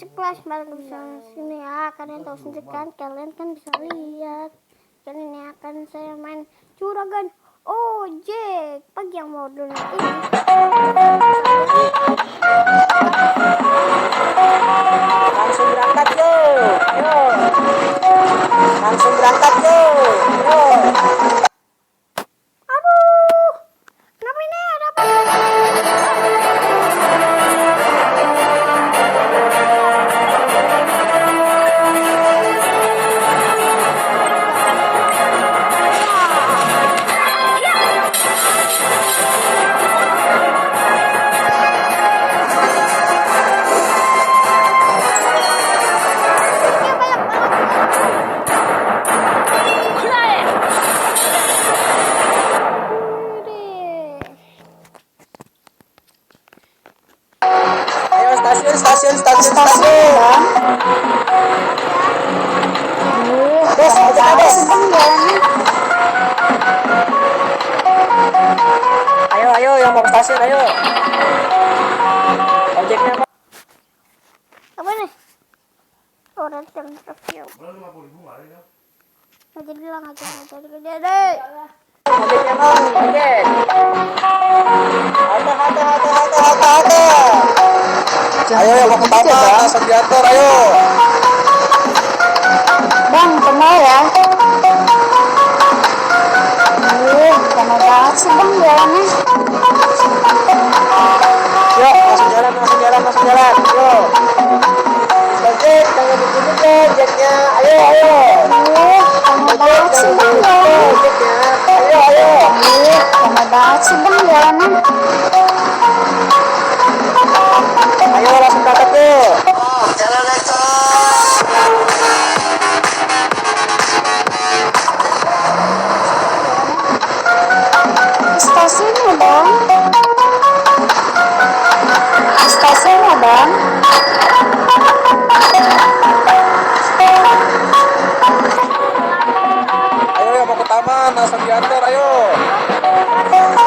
ceplas baru bisa sini ya. Kalian tahu sendiri kan, kalian kan bisa lihat. Kali ini akan saya main juragan ojek bagi yang mau dulu ini. Langsung berangkat yo, langsung berangkat yo. Aduh, kenapa ini ada apa? Stasiun. Des, ayo yang mau ke stasiun, ayo. Ojeknya apa? Apa nih? Orang interview. Nggak jadi lah, nggak jadi deh. Ojeknya mau, ojek. Halte. Ayo yang mau ke Taman, langsung diatur, ayo. Bang, kenal ya? Lama banget sih bang jalannya. Yuk, langsung jalan. Yuk. Ojek, jangan duduk ya, ojeknya. Ayo. Lama banget sih bang jalannya. Ojeknya, ayo. Lama banget sih bang jalannya. Ayo langsung berangkat yuk. Jalan Stasiunnya bang. Stasiunnya bang. Ayo yang mau ke Taman, langsung diantar, ayo.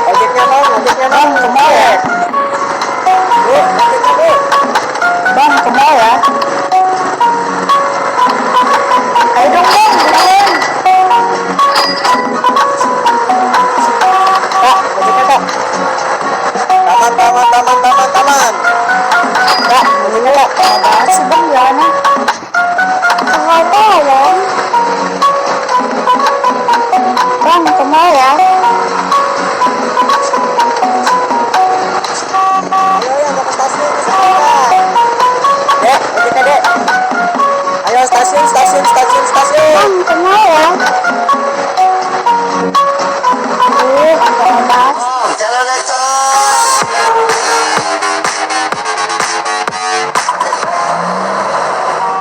Ojeknya bang, Kenal ya? ojeknya bu. Bang, kenal ya? Ayo dong bang, kenalin. Kak, ojeknya kak. Taman. Kak, ojeknya kak. Lama banget sih bang jalannya. Kenal tahu bang. Bang, kenal ya? Ayo yang mau ke stasiun. Dek, ojeknya dek. Ayo stasiun. Bang, kenal ya? Lama banget. Jalan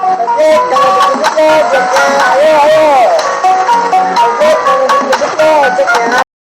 Ojek, jangan duduk ya, ojeknya. Ayo. Ojek, jangan duduk ya, ojeknya.